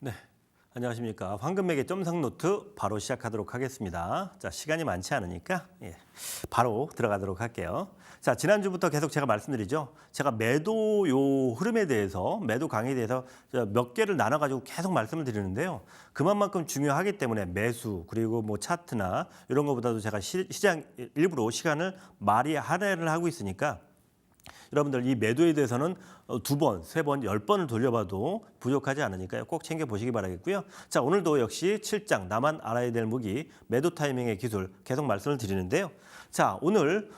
네, 안녕하십니까. 황금매개 점상노트 바로 시작하도록 하겠습니다. 자, 시간이 많지 않으니까 바로 들어가도록 할게요. 자, 지난주부터 계속 제가 말씀드리죠. 제가 매도 요 흐름에 대해서, 매도 강의에 대해서 몇 개를 나눠가지고 계속 말씀을 드리는데요. 그만큼 중요하기 때문에 매수, 그리고 뭐 차트나 이런 것보다도 제가 시장 일부러 시간을 많이 할애를 하고 있으니까 여러분들 이 매도에 대해서는 2번, 3번, 10번을 돌려봐도 부족하지 않으니까요. 꼭 챙겨보시기 바라겠고요. 자, 오늘도 역시 7장 나만 알아야 될 무기 매도 타이밍의 기술 계속 말씀을 드리는데요. 자, 오늘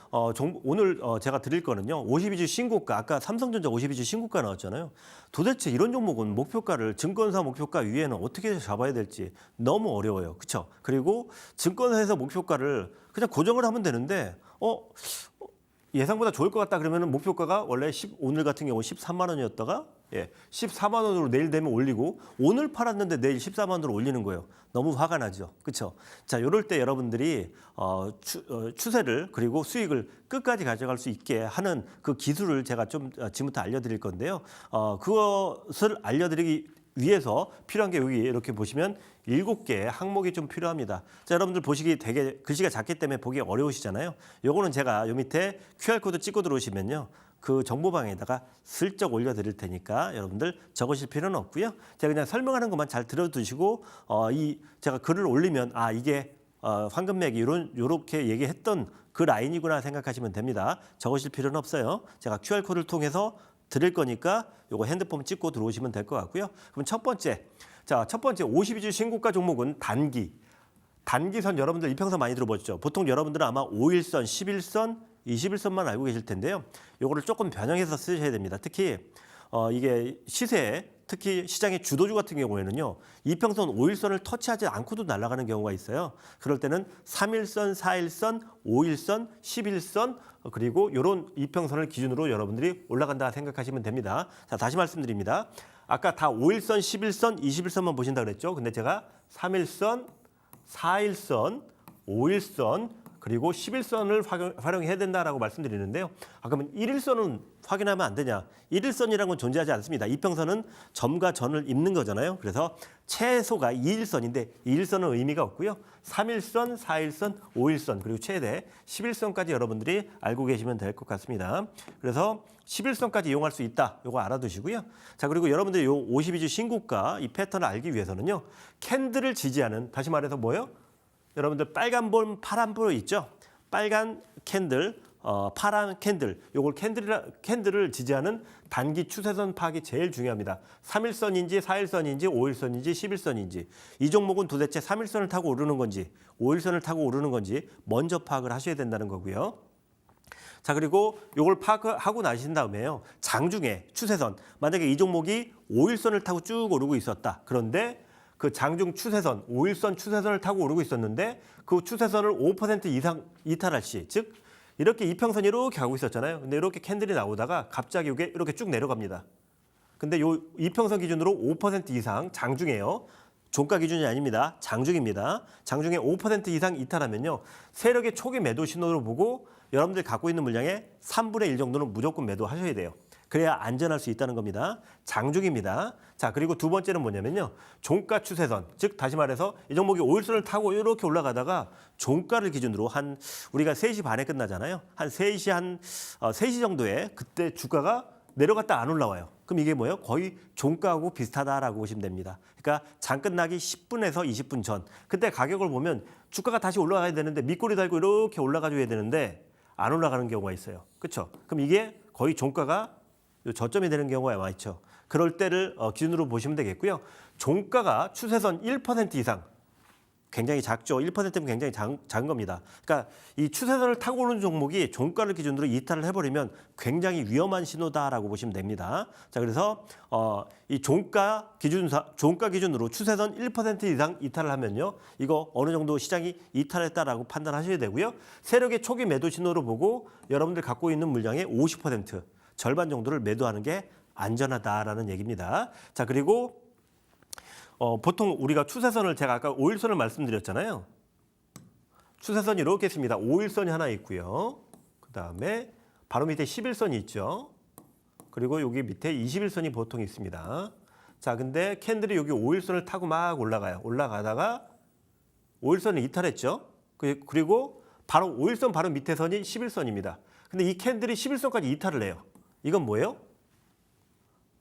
제가 드릴 거는요. 52주 신고가, 아까 삼성전자 52주 신고가 나왔잖아요. 도대체 이런 종목은 목표가를 증권사 목표가 위에는 어떻게 잡아야 될지 너무 어려워요. 그렇죠? 그리고 증권사에서 목표가를 그냥 고정을 하면 되는데 예상보다 좋을 것 같다 그러면 목표가가 원래 오늘 같은 경우 13만 원이었다가 14만 원으로 내일 되면 올리고 오늘 팔았는데 내일 14만 원으로 올리는 거예요. 너무 화가 나죠. 그렇죠? 자, 이럴 때 여러분들이 추세를 그리고 수익을 끝까지 가져갈 수 있게 하는 그 기술을 제가 좀 지금부터 알려드릴 건데요. 그것을 알려드리기 위해서 필요한 게 여기 이렇게 보시면 7개의 항목이 좀 필요합니다. 자, 여러분들 보시기 되게 글씨가 작기 때문에 보기 어려우시잖아요. 요거는 제가 요 밑에 QR코드 찍고 들어오시면요. 그 정보방에다가 슬쩍 올려드릴 테니까 여러분들 적으실 필요는 없고요. 제가 그냥 설명하는 것만 잘 들어두시고 제가 글을 올리면 이게 황금매기 요렇게 얘기했던 그 라인이구나 생각하시면 됩니다. 적으실 필요는 없어요. 제가 QR코드를 통해서 드릴 거니까 요거 핸드폰 찍고 들어오시면 될 것 같고요. 그럼 첫 번째 52주 신고가 종목은 단기선 여러분들 이평선 많이 들어보셨죠? 보통 여러분들은 아마 5일선, 11선, 21선만 알고 계실 텐데요. 요거를 조금 변형해서 쓰셔야 됩니다. 특히 이게 시세, 특히 시장의 주도주 같은 경우에는요. 이평선 5일선을 터치하지 않고도 날아가는 경우가 있어요. 그럴 때는 3일선, 4일선, 5일선, 11선 그리고 이런 이평선을 기준으로 여러분들이 올라간다 생각하시면 됩니다. 자, 다시 말씀드립니다. 아까 다 5일선, 11선, 21선만 보신다 그랬죠. 근데 제가 3일선, 4일선, 5일선 그리고 11선을 활용해야 된다라고 말씀드리는데요. 그러면 1일선은 확인하면 안 되냐? 1일선이라는 건 존재하지 않습니다. 이평선은 점과 전을 잇는 거잖아요. 그래서 최소가 2일선인데 2일선은 의미가 없고요. 3일선, 4일선, 5일선 그리고 최대 11선까지 여러분들이 알고 계시면 될 것 같습니다. 그래서 11선까지 이용할 수 있다. 이거 알아두시고요. 자, 그리고 여러분들이 요 52주 신고가 이 패턴을 알기 위해서는요. 캔들을 지지하는, 다시 말해서 뭐예요? 여러분들 빨간 볼, 파란 볼 있죠? 빨간 캔들, 파란 캔들, 요걸 캔들을 지지하는 단기 추세선 파악이 제일 중요합니다. 3일선인지 4일선인지 5일선인지 11선인지 이 종목은 도대체 3일선을 타고 오르는 건지 5일선을 타고 오르는 건지 먼저 파악을 하셔야 된다는 거고요. 자, 그리고 요걸 파악하고 나신 다음에요. 장중에 추세선, 만약에 이 종목이 5일선을 타고 쭉 오르고 있었다. 그런데 그 장중 추세선, 5일선 추세선을 타고 오르고 있었는데 그 추세선을 5% 이상 이탈할 시, 즉 이렇게 이평선이 이렇게 가고 있었잖아요. 근데 이렇게 캔들이 나오다가 갑자기 이게 이렇게 쭉 내려갑니다. 근데 요 이평선 기준으로 5% 이상 장중에요. 종가 기준이 아닙니다. 장중입니다. 장중에 5% 이상 이탈하면요. 세력의 초기 매도 신호를 보고 여러분들이 갖고 있는 물량의 3분의 1 정도는 무조건 매도하셔야 돼요. 그래야 안전할 수 있다는 겁니다. 장중입니다. 자, 그리고 두 번째는 뭐냐면요. 종가 추세선, 즉 다시 말해서 이 종목이 5일선을 타고 이렇게 올라가다가 종가를 기준으로 우리가 3시 반에 끝나잖아요. 한 3시 정도에 그때 주가가 내려갔다 안 올라와요. 그럼 이게 뭐예요? 거의 종가하고 비슷하다라고 보시면 됩니다. 그러니까 장 끝나기 10분에서 20분 전. 그때 가격을 보면 주가가 다시 올라가야 되는데 밑꼬리 달고 이렇게 올라가줘야 되는데 안 올라가는 경우가 있어요. 그렇죠? 그럼 이게 거의 종가가 저점이 되는 경우가 많죠. 그럴 때를 기준으로 보시면 되겠고요. 종가가 추세선 1% 이상, 굉장히 작죠. 1%면 굉장히 작은 겁니다. 그러니까 이 추세선을 타고 오는 종목이 종가를 기준으로 이탈을 해버리면 굉장히 위험한 신호다라고 보시면 됩니다. 자, 그래서 이 종가 기준으로 추세선 1% 이상 이탈을 하면요, 이거 어느 정도 시장이 이탈했다라고 판단하셔야 되고요. 세력의 초기 매도 신호를 보고 여러분들 갖고 있는 물량의 50%, 절반 정도를 매도하는 게 안전하다라는 얘기입니다. 자, 그리고 보통 우리가 추세선을 제가 아까 5일선을 말씀드렸잖아요. 추세선이 이렇게 있습니다. 5일선이 하나 있고요. 그다음에 바로 밑에 11선이 있죠. 그리고 여기 밑에 21선이 보통 있습니다. 자, 근데 캔들이 여기 5일선을 타고 막 올라가요. 올라가다가 5일선을 이탈했죠. 그리고 바로 5일선 바로 밑에 선이 11선입니다. 근데 이 캔들이 11선까지 이탈을 해요. 이건 뭐예요?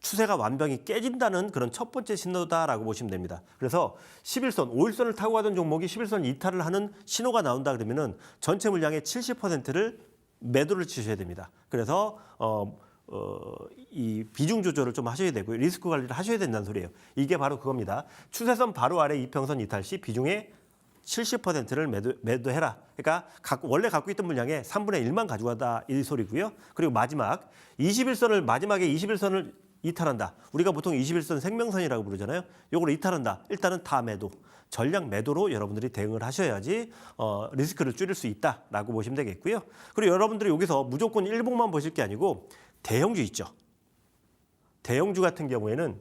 추세가 완벽히 깨진다는 그런 첫 번째 신호다라고 보시면 됩니다. 그래서 11선, 5일선을 타고 가던 종목이 11선 이탈을 하는 신호가 나온다 그러면은 전체 물량의 70%를 매도를 치셔야 됩니다. 그래서 이 비중 조절을 좀 하셔야 되고요. 리스크 관리를 하셔야 된다는 소리예요. 이게 바로 그겁니다. 추세선 바로 아래 이평선 이탈 시 비중의 70%를 매도해라. 그러니까 원래 갖고 있던 물량의 3분의 1만 가져가다 이 소리고요. 그리고 마지막에 21선을 이탈한다. 우리가 보통 21선 생명선이라고 부르잖아요. 요걸 이탈한다. 일단은 다 매도. 전량 매도로 여러분들이 대응을 하셔야지 리스크를 줄일 수 있다라고 보시면 되겠고요. 그리고 여러분들이 여기서 무조건 일봉만 보실 게 아니고 대형주 있죠. 대형주 같은 경우에는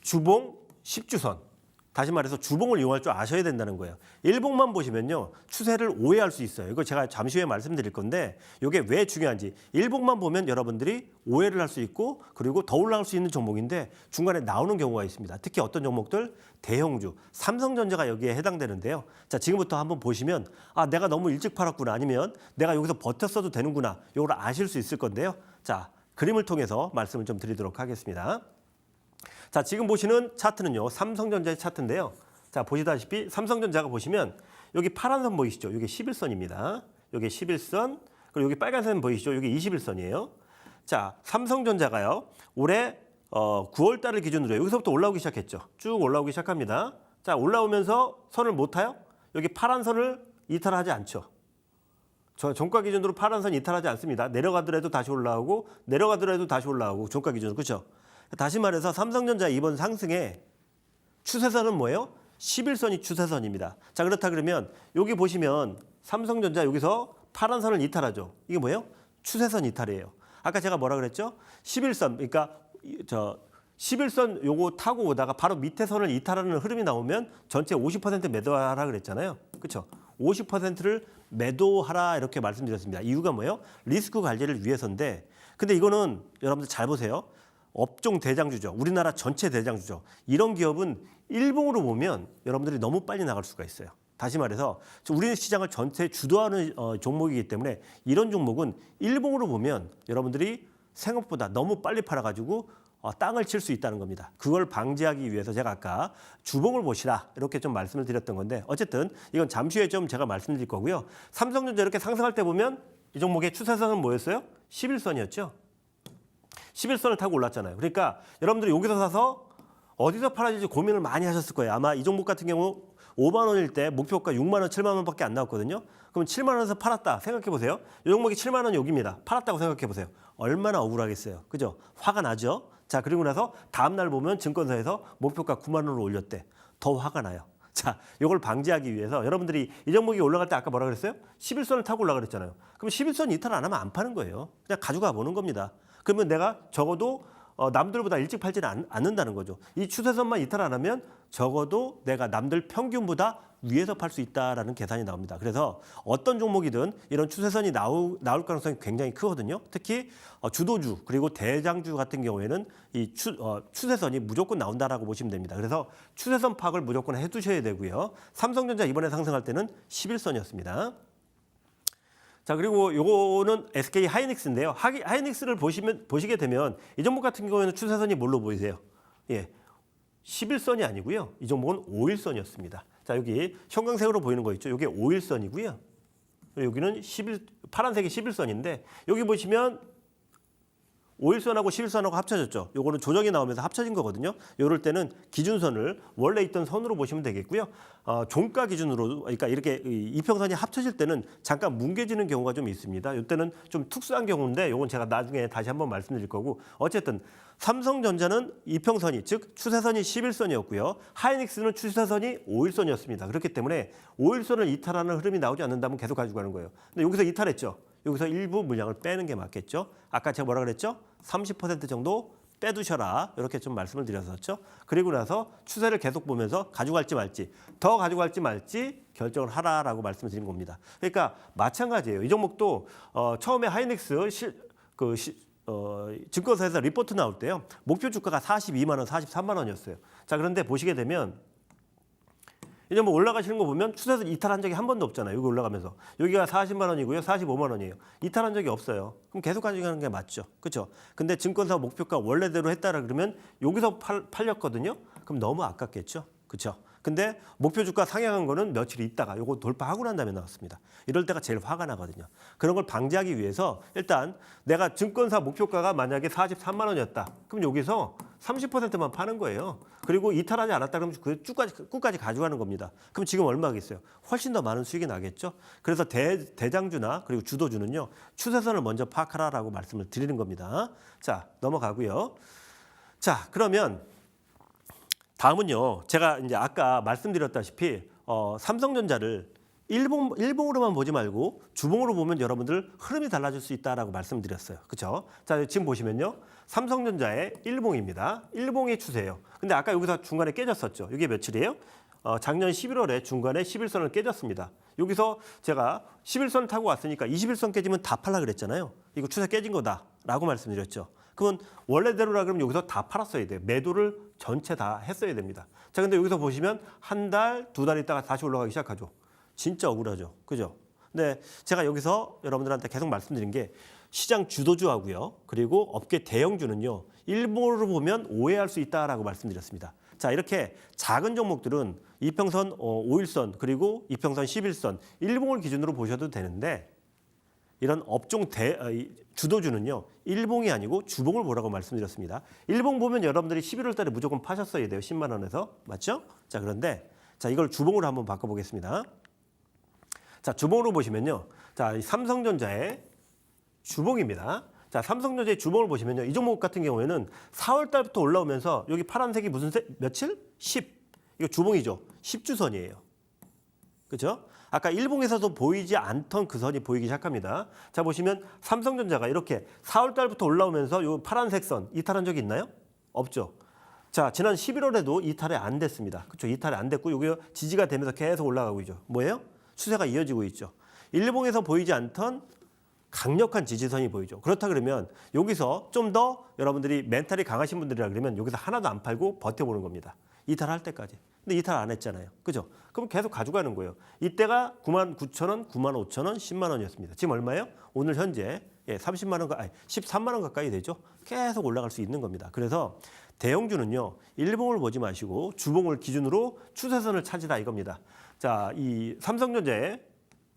주봉 10주선. 다시 말해서 주봉을 이용할 줄 아셔야 된다는 거예요. 일봉만 보시면요. 추세를 오해할 수 있어요. 이거 제가 잠시 후에 말씀드릴 건데 이게 왜 중요한지. 일봉만 보면 여러분들이 오해를 할 수 있고 그리고 더 올라갈 수 있는 종목인데 중간에 나오는 경우가 있습니다. 특히 어떤 종목들? 대형주, 삼성전자가 여기에 해당되는데요. 자, 지금부터 한번 보시면 아, 내가 너무 일찍 팔았구나 아니면 내가 여기서 버텼어도 되는구나. 이걸 아실 수 있을 건데요. 자, 그림을 통해서 말씀을 좀 드리도록 하겠습니다. 자, 지금 보시는 차트는요. 삼성전자의 차트인데요. 자, 보시다시피 삼성전자가 보시면 여기 파란 선 보이시죠? 이게 11선입니다. 여기 11선, 그리고 여기 빨간 선 보이시죠? 이게 21선이에요. 자, 삼성전자가요. 올해 9월 달을 기준으로 여기서부터 올라오기 시작했죠. 쭉 올라오기 시작합니다. 자, 올라오면서 선을 못 타요? 여기 파란 선을 이탈하지 않죠. 저 종가 기준으로 파란 선 이탈하지 않습니다. 내려가더라도 다시 올라오고 내려가더라도 다시 올라오고 종가 기준으로. 그렇죠? 다시 말해서 삼성전자 이번 상승의 추세선은 뭐예요? 11선이 추세선입니다. 자, 그렇다 그러면 여기 보시면 삼성전자 여기서 파란 선을 이탈하죠. 이게 뭐예요? 추세선 이탈이에요. 아까 제가 뭐라 그랬죠? 11선, 그러니까 11선 요거 타고 오다가 바로 밑에 선을 이탈하는 흐름이 나오면 전체 50% 매도하라 그랬잖아요. 그렇죠? 50%를 매도하라 이렇게 말씀드렸습니다. 이유가 뭐예요? 리스크 관리를 위해서인데 근데 이거는 여러분들 잘 보세요. 업종 대장주죠. 우리나라 전체 대장주죠. 이런 기업은 일봉으로 보면 여러분들이 너무 빨리 나갈 수가 있어요. 다시 말해서 우리 시장을 전체 주도하는 종목이기 때문에 이런 종목은 일봉으로 보면 여러분들이 생각보다 너무 빨리 팔아가지고 땅을 칠 수 있다는 겁니다. 그걸 방지하기 위해서 제가 아까 주봉을 보시라 이렇게 좀 말씀을 드렸던 건데 어쨌든 이건 잠시 후에 좀 제가 말씀드릴 거고요. 삼성전자 이렇게 상승할 때 보면 이 종목의 추세선은 뭐였어요? 11선이었죠. 11선을 타고 올랐잖아요. 그러니까 여러분들이 여기서 사서 어디서 팔아야 될지 고민을 많이 하셨을 거예요. 아마 이 종목 같은 경우 5만 원일 때 목표가 6만 원, 7만 원밖에 안 나왔거든요. 그럼 7만 원에서 팔았다 생각해 보세요. 이 종목이 7만 원이 여기입니다. 팔았다고 생각해 보세요. 얼마나 억울하겠어요. 그죠? 화가 나죠? 자, 그리고 나서 다음 날 보면 증권사에서 목표가 9만 원으로 올렸대. 더 화가 나요. 자, 이걸 방지하기 위해서 여러분들이 이 종목이 올라갈 때 아까 뭐라 그랬어요? 11선을 타고 올라가랬잖아요. 그럼 11선 이탈 안 하면 안 파는 거예요. 그냥 가져가 보는 겁니다. 그러면 내가 적어도 남들보다 일찍 팔지는 않는다는 거죠. 이 추세선만 이탈 안 하면 적어도 내가 남들 평균보다 위에서 팔 수 있다라는 계산이 나옵니다. 그래서 어떤 종목이든 이런 추세선이 나올 가능성이 굉장히 크거든요. 특히 주도주 그리고 대장주 같은 경우에는 이 추세선이 무조건 나온다라고 보시면 됩니다. 그래서 추세선 파악을 무조건 해두셔야 되고요. 삼성전자 이번에 상승할 때는 11선이었습니다. 자, 그리고 요거는 SK 하이닉스인데요. 하이닉스를 보시게 되면 이 종목 같은 경우에는 추세선이 뭘로 보이세요? 예, 11선이 아니고요. 이 종목은 5일선이었습니다. 자, 여기 형광색으로 보이는 거 있죠? 이게 5일선이고요. 여기는 파란색이 11선인데 여기 보시면 5일선하고 11선하고 합쳐졌죠. 요거는 조정이 나오면서 합쳐진 거거든요. 이럴 때는 기준선을 원래 있던 선으로 보시면 되겠고요. 종가 기준으로 그러니까 이렇게 이평선이 합쳐질 때는 잠깐 뭉개지는 경우가 좀 있습니다. 이때는 좀 특수한 경우인데 요건 제가 나중에 다시 한번 말씀드릴 거고 어쨌든 삼성전자는 이평선이 즉 추세선이 11선이었고요. 하이닉스는 추세선이 5일선이었습니다. 그렇기 때문에 5일선을 이탈하는 흐름이 나오지 않는다면 계속 가지고 가는 거예요. 근데 여기서 이탈했죠. 여기서 일부 물량을 빼는 게 맞겠죠. 아까 제가 뭐라 그랬죠? 30% 정도 빼두셔라. 이렇게 좀 말씀을 드렸었죠. 그리고 나서 추세를 계속 보면서 가져갈지 말지, 더 가져갈지 말지 결정을 하라라고 말씀을 드린 겁니다. 그러니까 마찬가지예요. 이 종목도 처음에 하이닉스 증권사에서 리포트 나올 때요. 목표 주가가 42만 원, 43만 원이었어요. 자, 그런데 보시게 되면 이제 뭐 올라가시는 거 보면 추세에서 이탈한 적이 한 번도 없잖아요. 여기 올라가면서. 여기가 40만 원이고요. 45만 원이에요. 이탈한 적이 없어요. 그럼 계속 가져가는 게 맞죠. 그렇죠? 근데 증권사 목표가 원래대로 했다라 그러면 여기서 팔렸거든요. 그럼 너무 아깝겠죠. 그렇죠? 근데 목표 주가 상향한 거는 며칠 있다가 요거 돌파하고 난 다음에 나왔습니다. 이럴 때가 제일 화가 나거든요. 그런 걸 방지하기 위해서 일단 내가 증권사 목표가가 만약에 43만 원이었다. 그럼 여기서 30%만 파는 거예요. 그리고 이탈하지 않았다 그러면 그 끝까지 가져가는 겁니다. 그럼 지금 얼마겠어요? 훨씬 더 많은 수익이 나겠죠. 그래서 대장주나 그리고 주도주는요. 추세선을 먼저 파악하라라고 말씀을 드리는 겁니다. 자, 넘어가고요. 자, 그러면 다음은요. 제가 이제 아까 말씀드렸다시피 삼성전자를 일봉으로만 보지 말고 주봉으로 보면 여러분들 흐름이 달라질 수 있다라고 말씀드렸어요. 그렇죠? 자, 지금 보시면요. 삼성전자의 일봉입니다. 일봉의 추세예요. 근데 아까 여기서 중간에 깨졌었죠. 이게 며칠이에요? 작년 11월에 중간에 11선을 깨졌습니다. 여기서 제가 11선 타고 왔으니까 21선 깨지면 다 팔라 그랬잖아요. 이거 추세 깨진 거다라고 말씀드렸죠. 그러면 원래대로라 그러면 여기서 다 팔았어야 돼요. 매도를 전체 다 했어야 됩니다. 자, 근데 여기서 보시면 한 달, 두 달 있다가 다시 올라가기 시작하죠. 진짜 억울하죠. 그죠? 근데 제가 여기서 여러분들한테 계속 말씀드린 게 시장 주도주하고요. 그리고 업계 대형주는요. 일봉으로 보면 오해할 수 있다라고 말씀드렸습니다. 자, 이렇게 작은 종목들은 이평선 5일선 그리고 이평선 11선 일봉을 기준으로 보셔도 되는데 이런 업종 주도주는요. 일봉이 아니고 주봉을 보라고 말씀드렸습니다. 일봉 보면 여러분들이 11월 달에 무조건 파셨어야 돼요. 10만 원에서. 맞죠? 자, 그런데 자, 이걸 주봉으로 한번 바꿔보겠습니다. 자, 주봉으로 보시면요. 자, 이 삼성전자의 주봉입니다. 자, 삼성전자의 주봉을 보시면요. 이 종목 같은 경우에는 4월 달부터 올라오면서 여기 파란색이 무슨 며칠? 10. 이거 주봉이죠. 10주선이에요. 그렇죠? 아까 일봉에서도 보이지 않던 그 선이 보이기 시작합니다. 자, 보시면 삼성전자가 이렇게 4월 달부터 올라오면서 이 파란색 선 이탈한 적이 있나요? 없죠. 자, 지난 11월에도 이탈이 안 됐습니다. 그렇죠? 이탈이 안 됐고 여기 지지가 되면서 계속 올라가고 있죠. 뭐예요? 추세가 이어지고 있죠. 일봉에서 보이지 않던 강력한 지지선이 보이죠. 그렇다 그러면 여기서 좀 더 여러분들이 멘탈이 강하신 분들이라 그러면 여기서 하나도 안 팔고 버텨보는 겁니다. 이탈할 때까지. 근데 이탈 안 했잖아요. 그죠? 그럼 계속 가져가는 거예요. 이때가 99,000원, 95,000원, 10만 원이었습니다. 지금 얼마예요? 오늘 현재 30만 원, 13만 원 가까이 되죠. 계속 올라갈 수 있는 겁니다. 그래서 대형주는요. 일봉을 보지 마시고 주봉을 기준으로 추세선을 찾으라 이겁니다. 자, 이 삼성전자의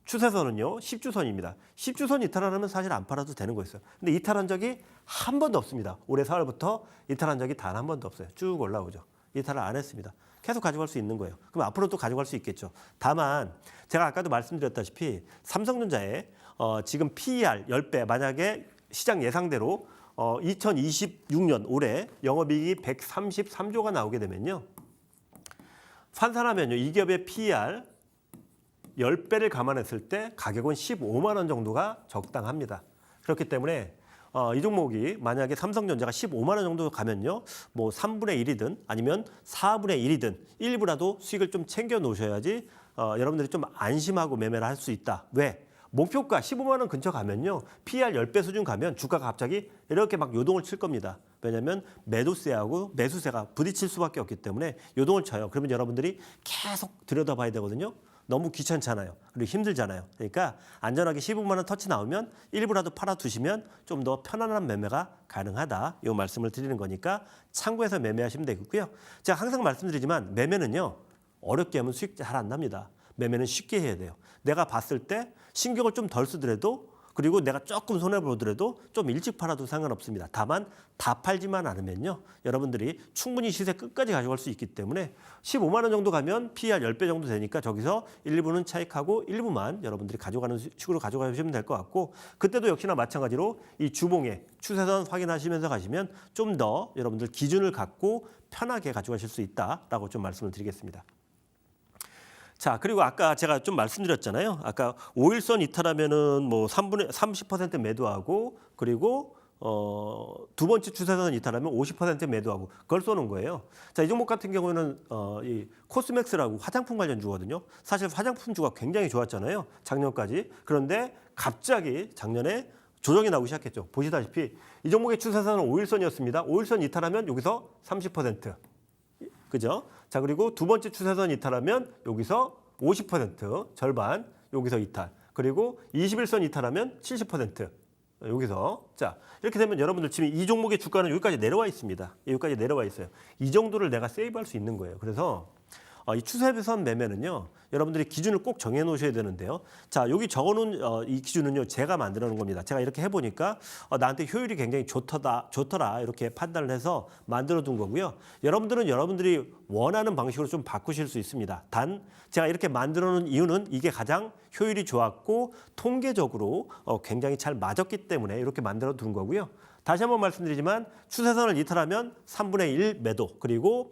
추세선은요. 10주선입니다. 10주선 이탈하면 사실 안 팔아도 되는 거였어요. 근데 이탈한 적이 한 번도 없습니다. 올해 4월부터 이탈한 적이 단 한 번도 없어요. 쭉 올라오죠. 이탈을 안 했습니다. 계속 가져갈 수 있는 거예요. 그럼 앞으로도 가져갈 수 있겠죠. 다만 제가 아까도 말씀드렸다시피 삼성전자의 지금 PER 10배 만약에 시장 예상대로 2026년 올해 영업이익이 133조가 나오게 되면요. 환산하면요. 이 기업의 PER 10배를 감안했을 때 가격은 15만 원 정도가 적당합니다. 그렇기 때문에 이 종목이 만약에 삼성전자가 15만 원 정도 가면요. 뭐 3분의 1이든 아니면 4분의 1이든 일부라도 수익을 좀 챙겨 놓으셔야지 여러분들이 좀 안심하고 매매를 할 수 있다. 왜? 목표가 15만 원 근처 가면요. PER 10배 수준 가면 주가가 갑자기 이렇게 막 요동을 칠 겁니다. 왜냐하면 매도세하고 매수세가 부딪힐 수밖에 없기 때문에 요동을 쳐요. 그러면 여러분들이 계속 들여다봐야 되거든요. 너무 귀찮잖아요. 그리고 힘들잖아요. 그러니까 안전하게 15만 원 터치 나오면 일부라도 팔아두시면 좀 더 편안한 매매가 가능하다. 이 말씀을 드리는 거니까 참고해서 매매하시면 되겠고요. 제가 항상 말씀드리지만 매매는요. 어렵게 하면 수익 잘 안 납니다. 매매는 쉽게 해야 돼요. 내가 봤을 때 신경을 좀 덜 쓰더라도 그리고 내가 조금 손해보더라도 좀 일찍 팔아도 상관없습니다. 다만 다 팔지만 않으면요. 여러분들이 충분히 시세 끝까지 가져갈 수 있기 때문에 15만 원 정도 가면 PER 10배 정도 되니까 저기서 일부는 차익하고 일부만 여러분들이 가져가는 식으로 가져가시면 될 것 같고 그때도 역시나 마찬가지로 이 주봉의 추세선 확인하시면서 가시면 좀 더 여러분들 기준을 갖고 편하게 가져가실 수 있다라고 좀 말씀을 드리겠습니다. 자, 그리고 아까 제가 좀 말씀드렸잖아요. 아까 5일선 이탈하면은 뭐 30% 매도하고 그리고 두 번째 추세선 이탈하면 50% 매도하고 그걸 쏘는 거예요. 자, 이 종목 같은 경우는 이 코스맥스라고 화장품 관련주거든요. 사실 화장품주가 굉장히 좋았잖아요. 작년까지. 그런데 갑자기 작년에 조정이 나오기 시작했죠. 보시다시피 이 종목의 추세선은 5일선이었습니다. 5일선 이탈하면 여기서 30%. 그죠? 자, 그리고 두 번째 추세선 이탈하면 여기서 50% 절반 여기서 이탈. 그리고 21선 이탈하면 70%. 여기서 자 이렇게 되면 여러분들 지금 이 종목의 주가는 여기까지 내려와 있습니다. 여기까지 내려와 있어요. 이 정도를 내가 세이브할 수 있는 거예요. 그래서 이 추세선 매매는요, 여러분들이 기준을 꼭 정해 놓으셔야 되는데요. 자, 여기 적어놓은 이 기준은요, 제가 만들어 놓은 겁니다. 제가 이렇게 해보니까 나한테 효율이 굉장히 좋더라 이렇게 판단을 해서 만들어 둔 거고요. 여러분들은 여러분들이 원하는 방식으로 좀 바꾸실 수 있습니다. 단 제가 이렇게 만들어 놓은 이유는 이게 가장 효율이 좋았고 통계적으로 굉장히 잘 맞았기 때문에 이렇게 만들어 둔 거고요. 다시 한번 말씀드리지만 추세선을 이탈하면 3분의 1 매도, 그리고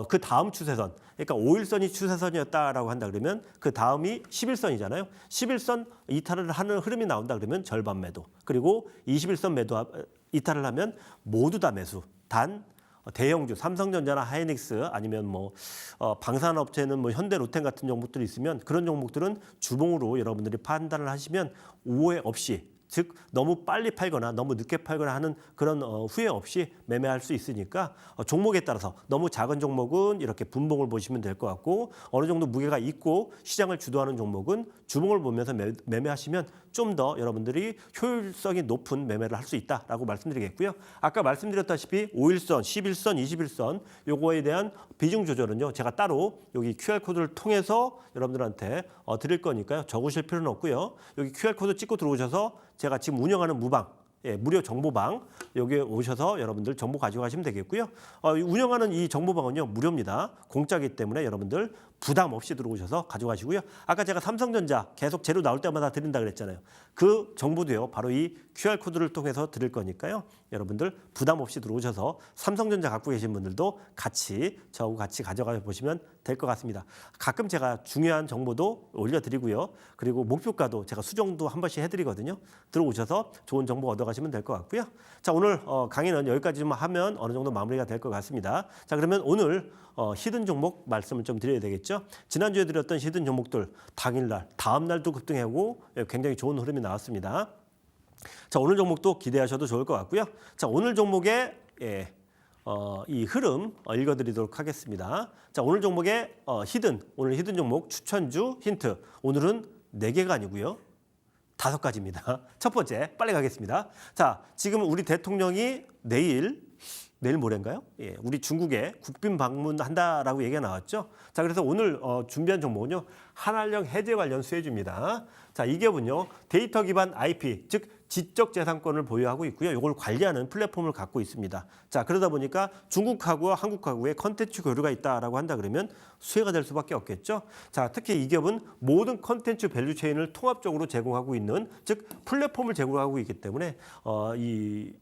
그 다음 추세선, 그러니까 5일선이 추세선이었다라고 한다 그러면 그 다음이 11선이잖아요. 11선 이탈을 하는 흐름이 나온다 그러면 절반 매도, 그리고 21선 매도 이탈을 하면 모두 다 매수. 단 대형주, 삼성전자나 하이닉스 아니면 뭐 방산업체는 뭐 현대 로템 같은 종목들이 있으면 그런 종목들은 주봉으로 여러분들이 판단을 하시면 오해 없이, 즉 너무 빨리 팔거나 너무 늦게 팔거나 하는 그런 후회 없이 매매할 수 있으니까 종목에 따라서 너무 작은 종목은 이렇게 분봉을 보시면 될 것 같고, 어느 정도 무게가 있고 시장을 주도하는 종목은 주봉을 보면서 매매하시면 좀 더 여러분들이 효율성이 높은 매매를 할 수 있다라고 말씀드리겠고요. 아까 말씀드렸다시피 5일선, 11선, 21선 요거에 대한 비중 조절은요, 제가 따로 여기 QR코드를 통해서 여러분들한테 드릴 거니까요. 적으실 필요는 없고요. 여기 QR코드 찍고 들어오셔서 제가 지금 운영하는 무방, 무료 정보방 여기에 오셔서 여러분들 정보 가져가시면 되겠고요. 운영하는 이 정보방은요, 무료입니다. 공짜이기 때문에 여러분들 부담 없이 들어오셔서 가져가시고요. 아까 제가 삼성전자 계속 재료 나올 때마다 드린다 그랬잖아요. 그 정보도요, 바로 이 QR코드를 통해서 드릴 거니까요. 여러분들 부담 없이 들어오셔서 삼성전자 갖고 계신 분들도 같이 저하고 같이 가져가 보시면 될 것 같습니다. 가끔 제가 중요한 정보도 올려드리고요. 그리고 목표가도 제가 수정도 한 번씩 해드리거든요. 들어오셔서 좋은 정보 얻어가시면 될 것 같고요. 자, 오늘 강의는 여기까지만 하면 어느 정도 마무리가 될 것 같습니다. 자, 그러면 오늘 히든 종목 말씀을 좀 드려야 되겠죠. 지난주에 드렸던 히든 종목들 당일날, 다음날도 급등하고 굉장히 좋은 흐름이 나왔습니다. 자, 오늘 종목도 기대하셔도 좋을 것 같고요. 자, 오늘 종목의 이 흐름 읽어드리도록 하겠습니다. 자, 오늘 종목의 오늘 히든 종목 추천주 힌트. 오늘은 4개가 아니고요. 5가지입니다. 첫 번째, 빨리 가겠습니다. 자, 지금 우리 대통령이 내일 모레인가요? 우리 중국에 국빈 방문한다라고 얘기가 나왔죠. 자, 그래서 오늘 준비한 종목은요, 한알령 해제 관련 수혜주입니다. 자, 이 기업은요, 데이터 기반 IP, 즉 지적재산권을 보유하고 있고요. 이걸 관리하는 플랫폼을 갖고 있습니다. 자, 그러다 보니까 중국하고 한국하고의 컨텐츠 교류가 있다라고 한다 그러면 수혜가 될 수밖에 없겠죠. 자, 특히 이 기업은 모든 컨텐츠 밸류 체인을 통합적으로 제공하고 있는, 즉 플랫폼을 제공하고 있기 때문에 이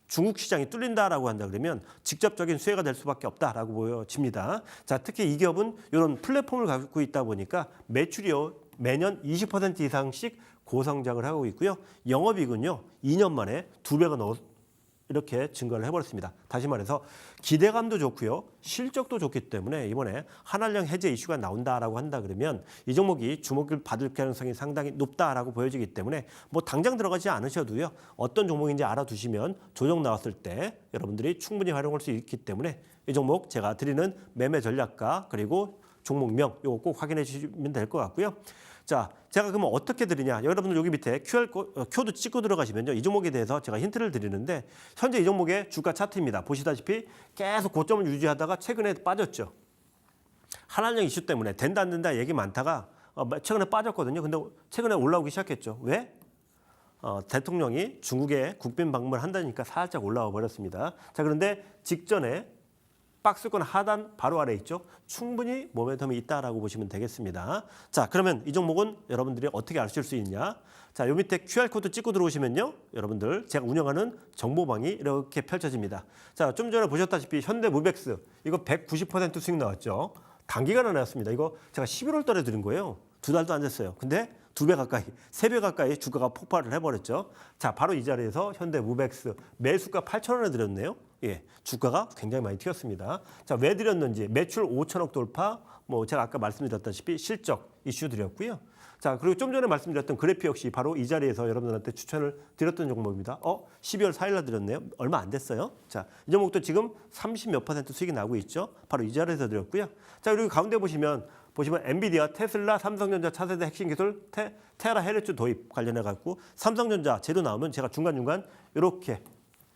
중국 시장이 뚫린다라고 한다 그러면 직접적인 수혜가 될 수밖에 없다라고 보여집니다. 자, 특히 이 기업은 이런 플랫폼을 갖고 있다 보니까 매출이요, 매년 20% 이상씩 고성장을 하고 있고요. 영업이익은요, 2년 만에 2배가 이렇게 증가를 해버렸습니다. 다시 말해서 기대감도 좋고요, 실적도 좋기 때문에 이번에 한알령 해제 이슈가 나온다라고 한다 그러면 이 종목이 주목을 받을 가능성이 상당히 높다라고 보여지기 때문에 뭐 당장 들어가지 않으셔도요, 어떤 종목인지 알아두시면 조정 나왔을 때 여러분들이 충분히 활용할 수 있기 때문에 이 종목 제가 드리는 매매 전략가 그리고 종목명 이거 꼭 확인해 주시면 될 것 같고요. 자, 제가 그러면 어떻게 드리냐? 여러분들 여기 밑에 QR코드 찍고 들어가시면요, 이 종목에 대해서 제가 힌트를 드리는데, 현재 이 종목의 주가 차트입니다. 보시다시피 계속 고점을 유지하다가 최근에 빠졌죠. 한알령 이슈 때문에 된다 안 된다 얘기 많다가 최근에 빠졌거든요. 근데 최근에 올라오기 시작했죠. 왜? 대통령이 중국에 국빈 방문을 한다니까 살짝 올라와 버렸습니다. 자, 그런데 직전에 박스권 하단 바로 아래 있죠. 충분히 모멘텀이 있다라고 보시면 되겠습니다. 자, 그러면 이 종목은 여러분들이 어떻게 아실 수 있냐? 자, 요 밑에 QR코드 찍고 들어오시면요, 여러분들 제가 운영하는 정보방이 이렇게 펼쳐집니다. 자, 좀 전에 보셨다시피 현대무벡스 이거 190% 수익 나왔죠. 단기간에 나왔습니다. 이거 제가 11월 달에 드린 거예요. 2달도 안 됐어요. 근데 2배 가까이, 3배 가까이 주가가 폭발을 해버렸죠. 자, 바로 이 자리에서 현대무벡스 매수가 8,000원에 드렸네요. 주가가 굉장히 많이 튀었습니다. 자, 왜 드렸는지 매출 5천억 돌파, 뭐 제가 아까 말씀드렸다시피 실적 이슈 드렸고요. 자, 그리고 좀 전에 말씀드렸던 그래피 역시 바로 이 자리에서 여러분들한테 추천을 드렸던 종목입니다. 12월 4일 날 드렸네요. 얼마 안 됐어요. 자, 이 종목도 지금 30몇 % 수익이 나고 있죠. 바로 이 자리에서 드렸고요. 자, 그리고 가운데 보시면 엔비디아, 테슬라, 삼성전자 차세대 핵심 기술 테라 헤르츠 도입 관련해 갖고 삼성전자 재료 나오면 제가 중간중간 이렇게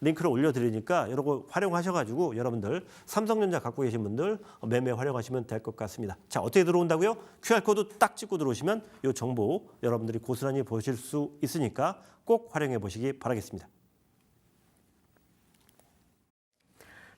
링크를 올려드리니까 이런 거 활용하셔가지고 여러분들 삼성전자 갖고 계신 분들 매매 활용하시면 될 것 같습니다. 자, 어떻게 들어온다고요? QR코드 딱 찍고 들어오시면 이 정보 여러분들이 고스란히 보실 수 있으니까 꼭 활용해 보시기 바라겠습니다.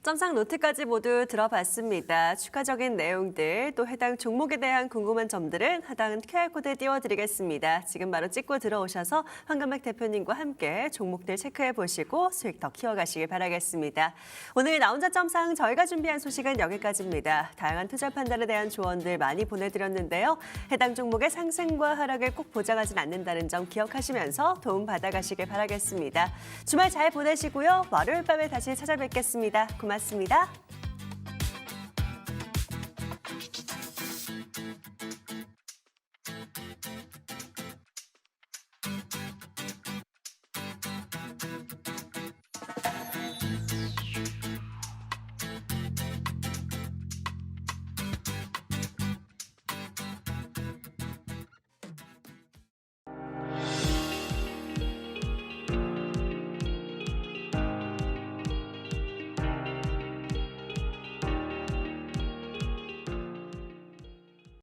점상 노트까지 모두 들어봤습니다. 추가적인 내용들 또 해당 종목에 대한 궁금한 점들은 하단 QR코드에 띄워드리겠습니다. 지금 바로 찍고 들어오셔서 황금백 대표님과 함께 종목들 체크해 보시고 수익 더 키워가시길 바라겠습니다. 오늘 나 혼자 점상 저희가 준비한 소식은 여기까지입니다. 다양한 투자 판단에 대한 조언들 많이 보내드렸는데요. 해당 종목의 상승과 하락을 꼭 보장하진 않는다는 점 기억하시면서 도움 받아가시길 바라겠습니다. 주말 잘 보내시고요. 월요일 밤에 다시 찾아뵙겠습니다. 고맙습니다.